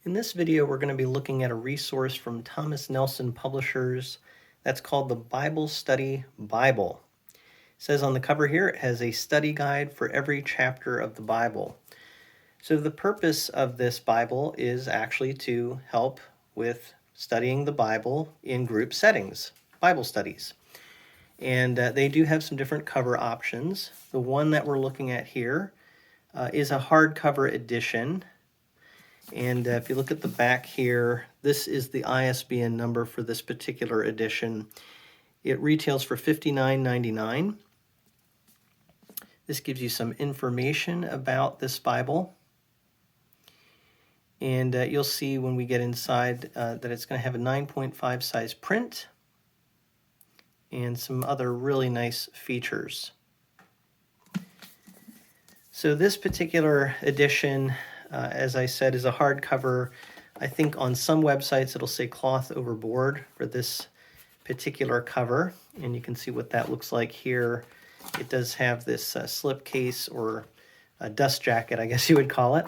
In this video, we're going to be looking at a resource from Thomas Nelson Publishers that's called the Bible Study Bible. It says on the cover here, it has a study guide for every chapter of the Bible. So the purpose of this Bible is actually to help with studying the Bible in group settings, Bible studies. And they do have some different cover options. The one that we're looking at here is a hardcover edition. And if you look at the back here, this is the ISBN number for this particular edition. It retails for $59.99. This gives you some information about this Bible. And you'll see when we get inside that it's going to have a 9.5 size print and some other really nice features. So this particular edition, as I said, is a hardcover. I think on some websites it'll say cloth over board for this particular cover, and you can see what that looks like here. It does have this slip case, or a dust jacket, I guess you would call it.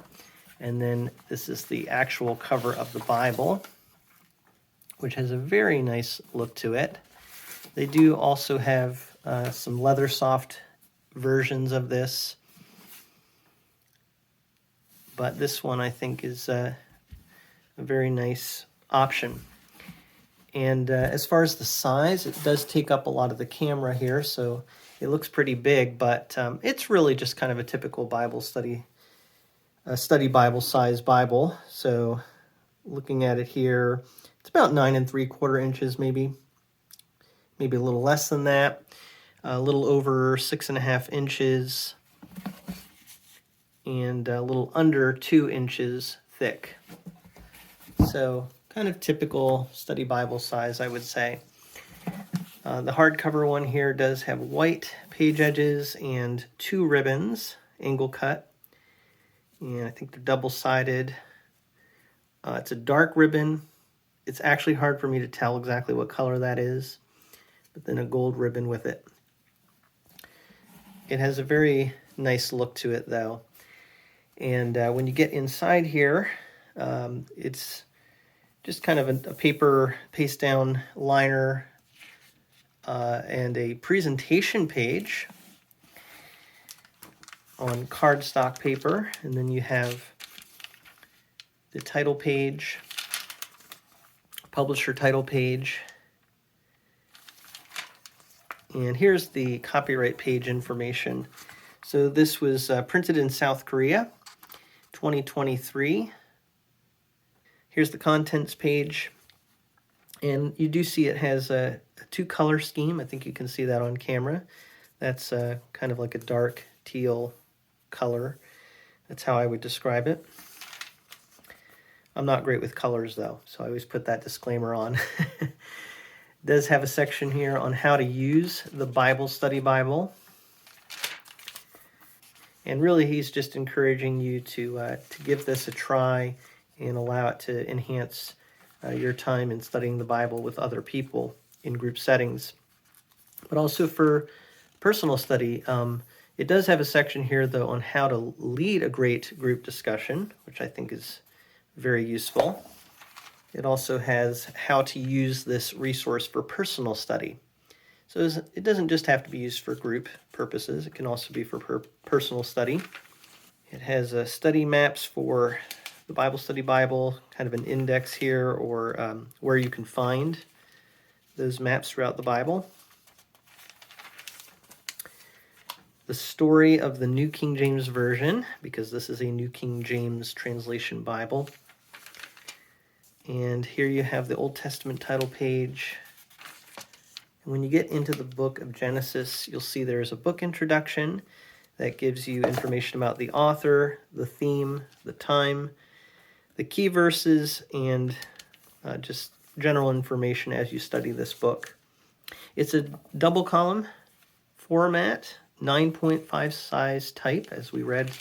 And then this is the actual cover of the Bible, which has a very nice look to it. They do also have some leather soft versions of this, but this one I think is a very nice option. And as far as the size, it does take up a lot of the camera here, so it looks pretty big, but it's really just kind of a typical Bible study Bible size Bible. So looking at it here, it's about 9 3/4 inches, maybe a little less than that, a little over 6.5 inches, and a little under 2 inches thick. So kind of typical study Bible size, I would say. The hardcover one here does have white page edges and 2 ribbons, angle cut. And I think they're double-sided. It's a dark ribbon. It's actually hard for me to tell exactly what color that is, but then a gold ribbon with it. It has a very nice look to it, though. And when you get inside here, it's just kind of a paper paste-down liner and a presentation page on cardstock paper. And then you have the title page, publisher title page. And here's the copyright page information. So this was printed in South Korea, 2023. Here's the contents page. And you do see it has a 2-color scheme. I think you can see that on camera. That's kind of like a dark teal color. That's how I would describe it. I'm not great with colors, though, so I always put that disclaimer on. It does have a section here on how to use the Bible Study Bible. And really, he's just encouraging you to give this a try and allow it to enhance your time in studying the Bible with other people in group settings. But also for personal study, it does have a section here, though, on how to lead a great group discussion, which I think is very useful. It also has how to use this resource for personal study. So it doesn't just have to be used for group purposes. It can also be for personal study. It has study maps for the Bible Study Bible, kind of an index here, or where you can find those maps throughout the Bible. The story of the New King James Version, because this is a New King James translation Bible. And here you have the Old Testament title page. And when you get into the book of Genesis, you'll see there's a book introduction that gives you information about the author, the theme, the time, the key verses, and just general information as you study this book. It's a double column format, 9.5 size type, as we read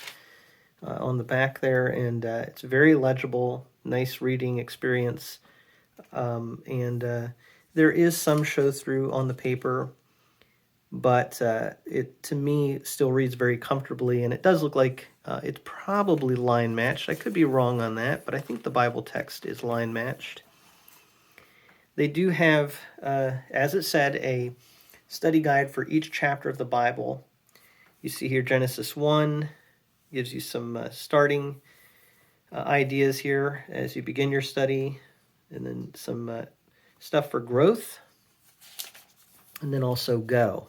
on the back there, and it's very legible, nice reading experience. There is some show through on the paper, but it, to me, still reads very comfortably, and it does look like It's probably line matched. I could be wrong on that, but I think the Bible text is line matched. They do have, as it said, a study guide for each chapter of the Bible. You see here Genesis 1 gives you some starting ideas here as you begin your study, and then some stuff for growth, and then also go.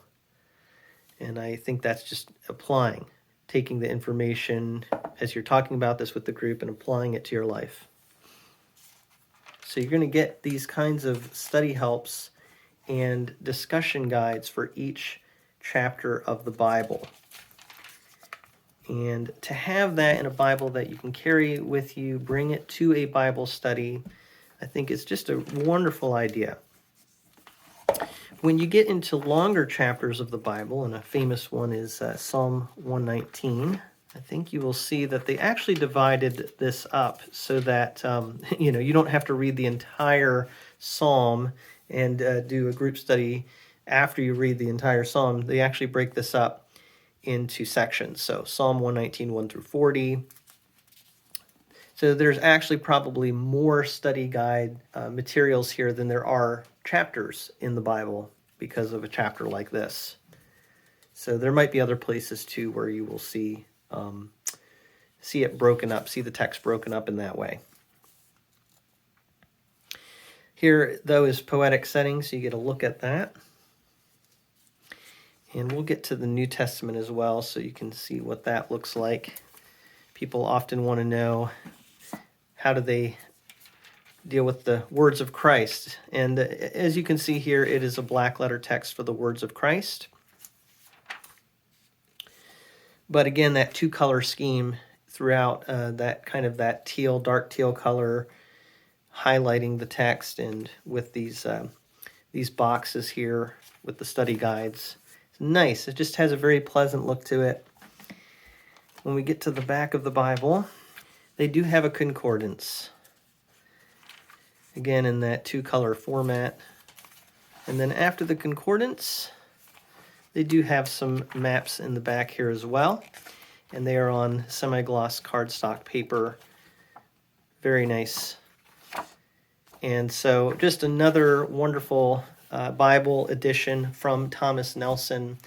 And I think that's just applying, taking the information as you're talking about this with the group and applying it to your life. So you're going to get these kinds of study helps and discussion guides for each chapter of the Bible. And to have that in a Bible that you can carry with you, bring it to a Bible study, I think it's just a wonderful idea. When you get into longer chapters of the Bible, and a famous one is Psalm 119, I think you will see that they actually divided this up so that you don't have to read the entire psalm and do a group study after you read the entire psalm. They actually break this up into sections. So Psalm 119, 1 through 40. So there's actually probably more study guide materials here than there are chapters in the Bible because of a chapter like this. So there might be other places too where you will see it broken up, see the text broken up in that way. Here, though, is poetic setting, so you get a look at that. And we'll get to the New Testament as well, so you can see what that looks like. People often want to know, how do they deal with the words of Christ? And as you can see here, it is a black letter text for the words of Christ. But again, that two-color scheme throughout, that teal, dark teal color, highlighting the text, and with these boxes here with the study guides. It's nice. It just has a very pleasant look to it. When we get to the back of the Bible, they do have a concordance. Again, in that two-color format. And then after the concordance, they do have some maps in the back here as well. And they are on semi-gloss cardstock paper. Very nice. And so just another wonderful Bible edition from Thomas Nelson.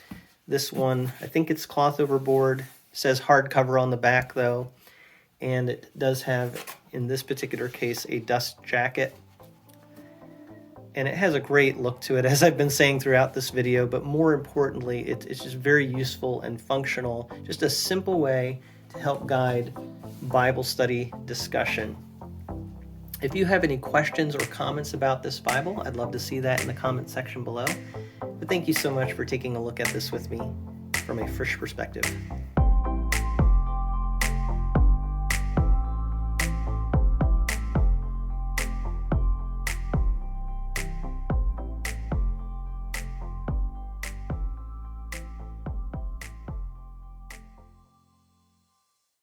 This one, I think it's cloth overboard. It says hardcover on the back though. And it does have, in this particular case, a dust jacket. And it has a great look to it, as I've been saying throughout this video, but more importantly, it's just very useful and functional. Just a simple way to help guide Bible study discussion. If you have any questions or comments about this Bible, I'd love to see that in the comment section below. But thank you so much for taking a look at this with me from a fresh perspective.